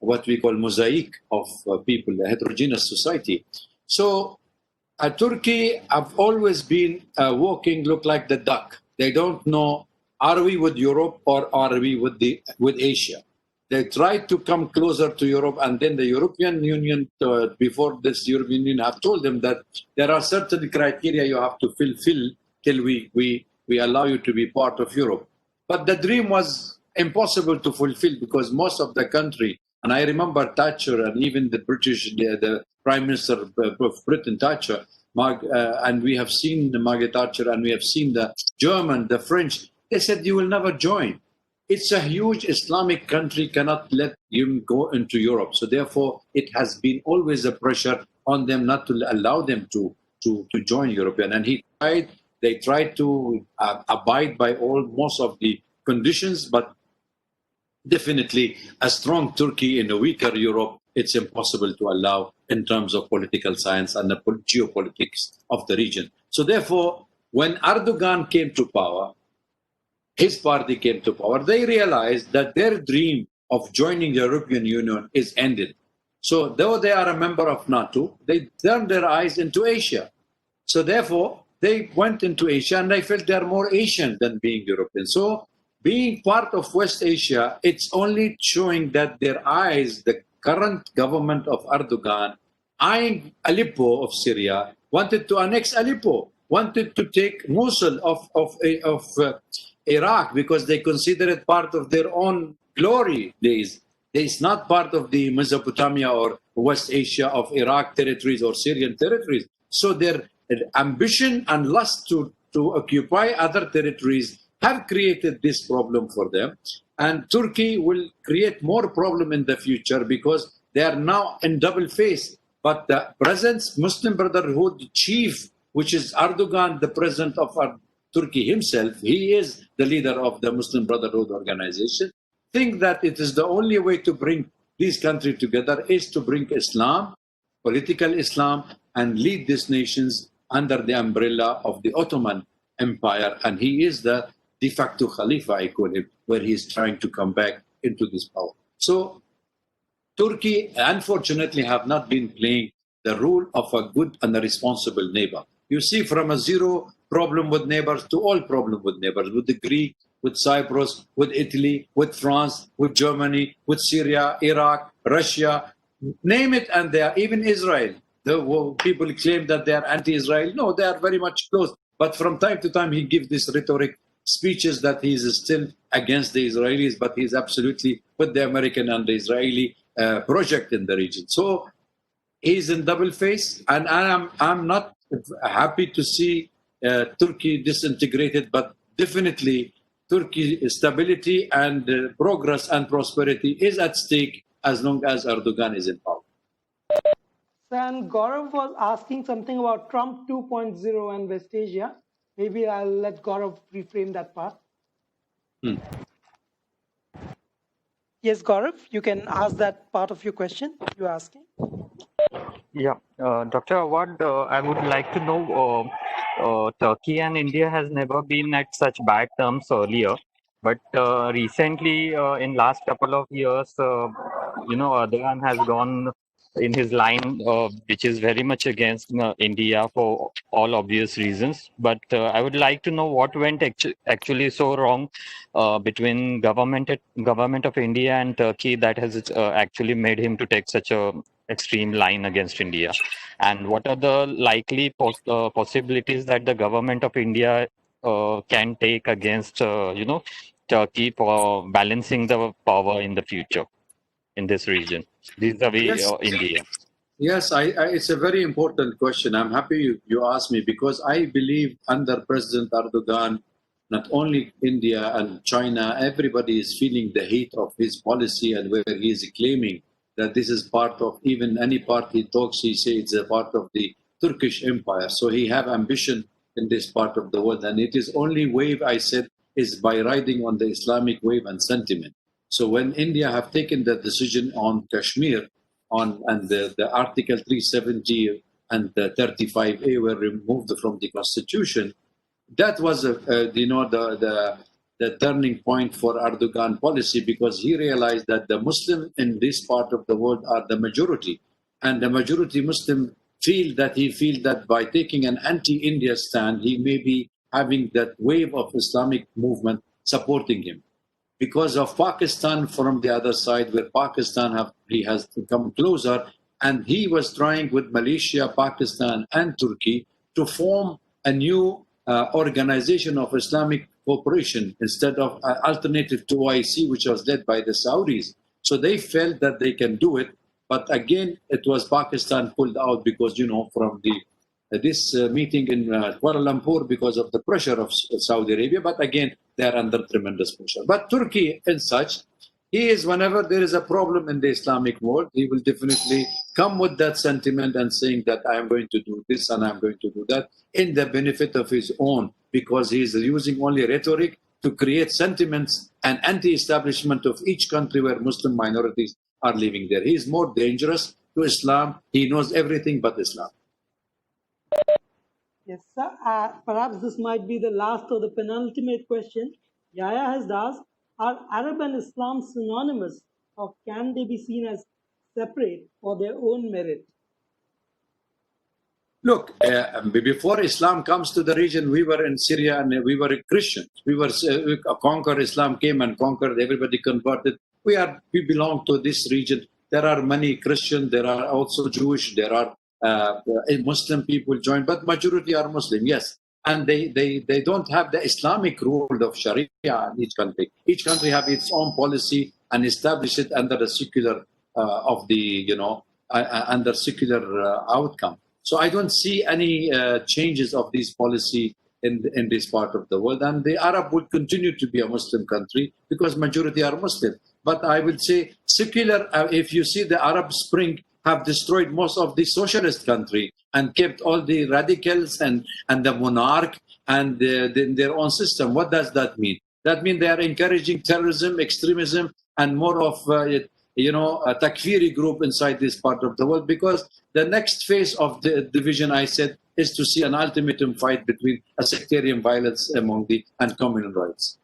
Speaker 2: what we call mosaic of people, a heterogeneous society. So Turkey have always been walking, look like the duck. They don't know, are we with Europe or are we with Asia? They tried to come closer to Europe, and then the European Union, before this European Union, have told them that there are certain criteria you have to fulfill till we allow you to be part of Europe. But the dream was impossible to fulfill because most of the country, and I remember Thatcher and even the British, the Prime Minister of Britain, Thatcher, and we have seen Margaret Thatcher, and we have seen the German, the French, they said, you will never join. It's a huge Islamic country, cannot let you go into Europe. So therefore, it has been always a pressure on them not to allow them to join European. And they tried to abide by most of the conditions, but definitely a strong Turkey in a weaker Europe, it's impossible to allow in terms of political science and the geopolitics of the region. So therefore, when Erdogan came to power, his party came to power, they realized that their dream of joining the European Union is ended. So though they are a member of NATO, they turned their eyes into Asia. So therefore, they went into Asia and they felt they're more Asian than being European. So being part of West Asia, it's only showing that their eyes, the current government of Erdogan, eyeing Aleppo of Syria, wanted to annex Aleppo, wanted to take Mosul of Iraq because they consider it part of their own glory days. It's not part of the Mesopotamia or West Asia of Iraq territories or Syrian territories. So their ambition and lust to occupy other territories have created this problem for them. And Turkey will create more problem in the future because they are now in double face. But the present Muslim Brotherhood chief, which is Erdogan, the president of Turkey himself, he is the leader of the Muslim Brotherhood organization, think that it is the only way to bring these countries together is to bring Islam, political Islam, and lead these nations under the umbrella of the Ottoman Empire. And he is the de facto Khalifa, I call him, where he is trying to come back into this power. So Turkey, unfortunately, have not been playing the role of a good and a responsible neighbor. You see, from a zero problem with neighbors to all problem with neighbors, with the Greek, with Cyprus, with Italy, with France, with Germany, with Syria, Iraq, Russia, name it, and they are even Israel. The people claim that they are anti-Israel. No, they are very much close. But from time to time, he gives this rhetoric speeches that he is still against the Israelis, but he's absolutely with the American and the Israeli project in the region. So he's in double face, and I'm not happy to see Turkey disintegrated, but definitely Turkey's stability and progress and prosperity is at stake as long as Erdogan is in power.
Speaker 1: And Gaurav was asking something about Trump 2.0 and West Asia. Maybe I'll let Gaurav reframe that part. Yes, Gaurav, you can ask that part of your question you're asking.
Speaker 3: Yeah, Dr. Awwad, I would like to know, Turkey and India has never been at such bad terms earlier, but recently, in last couple of years, Erdogan has gone in his line, which is very much against India for all obvious reasons. But I would like to know what went actually so wrong between government of India and Turkey that has actually made him to take such a extreme line against India, and what are the likely possibilities that the government of India can take against Turkey for balancing the power in the future in this region vis-a-vis
Speaker 2: Yes,
Speaker 3: India.
Speaker 2: yes, it's a very important question. I'm happy you asked me because I believe under President Erdogan, not only India and China, everybody is feeling the heat of his policy and where he is claiming that this is part of, even any part he talks, he says it's a part of the Turkish Empire. So he have ambition in this part of the world. And it is only wave, I said, is by riding on the Islamic wave and sentiment. So when India have taken the decision on Kashmir, and the Article 370 and the 35A were removed from the Constitution, that was the turning point for Erdogan policy because he realized that the Muslim in this part of the world are the majority, and the majority Muslim feel that by taking an anti-India stand, he may be having that wave of Islamic movement supporting him because of Pakistan from the other side, where he has come closer, and he was trying with Malaysia, Pakistan, and Turkey to form a new organization of Islamic cooperation instead of alternative to OIC, which was led by the Saudis. So they felt that they can do it, but again, it was Pakistan pulled out because from the this meeting in Kuala Lumpur because of the pressure of Saudi Arabia, but again, they are under tremendous pressure. But Turkey, and such, he is, whenever there is a problem in the Islamic world, he will definitely come with that sentiment and saying that I am going to do this and I'm going to do that in the benefit of his own, because he is using only rhetoric to create sentiments and anti-establishment of each country where Muslim minorities are living there. He is more dangerous to Islam. He knows everything but Islam.
Speaker 1: Yes, sir. Perhaps this might be the last or the penultimate question. Yahya has asked, are Arab and Islam synonymous, or can they be seen as separate for their own merit?
Speaker 2: Look, before Islam comes to the region, we were in Syria and we were Christians. We conquered. Islam came and conquered. Everybody converted. We belong to this region. There are many Christians. There are also Jewish. There are Muslim people join, but majority are Muslim. Yes, and they don't have the Islamic rule of Sharia in each country. Each country have its own policy and establish it under the secular under secular outcome. So I don't see any changes of this policy in this part of the world. And the Arab would continue to be a Muslim country because majority are Muslim. But I would say secular, if you see the Arab Spring have destroyed most of the socialist country and kept all the radicals and the monarch and their own system. What does that mean? That means they are encouraging terrorism, extremism, and more of a takfiri group inside this part of the world, because the next phase of the division, I said, is to see an ultimatum fight between a sectarian violence among and communal rights.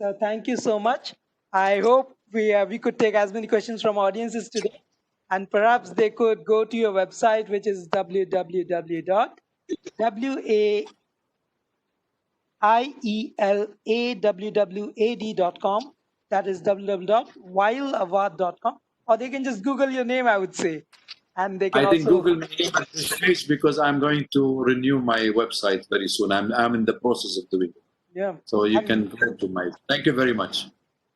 Speaker 1: So thank you so much. I hope we could take as many questions from audiences today, and perhaps they could go to your website, which is www.waielawwad.com. That is www.waielawwad.com, or they can just Google your name, I would say. And they can
Speaker 2: I think
Speaker 1: also
Speaker 2: Google my name at this stage because I'm going to renew my website very soon. I'm in the process of doing it.
Speaker 1: Yeah.
Speaker 2: So you can go to my. Thank you very much.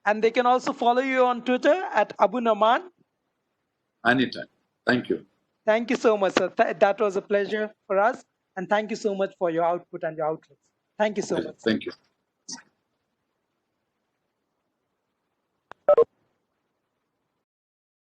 Speaker 1: And they can also follow you on Twitter at Abu Naman.
Speaker 2: Anytime. Thank you.
Speaker 1: Thank you so much, sir. That was a pleasure for us. And thank you so much for your output and your outlets. Thank you so much.
Speaker 2: Thank you.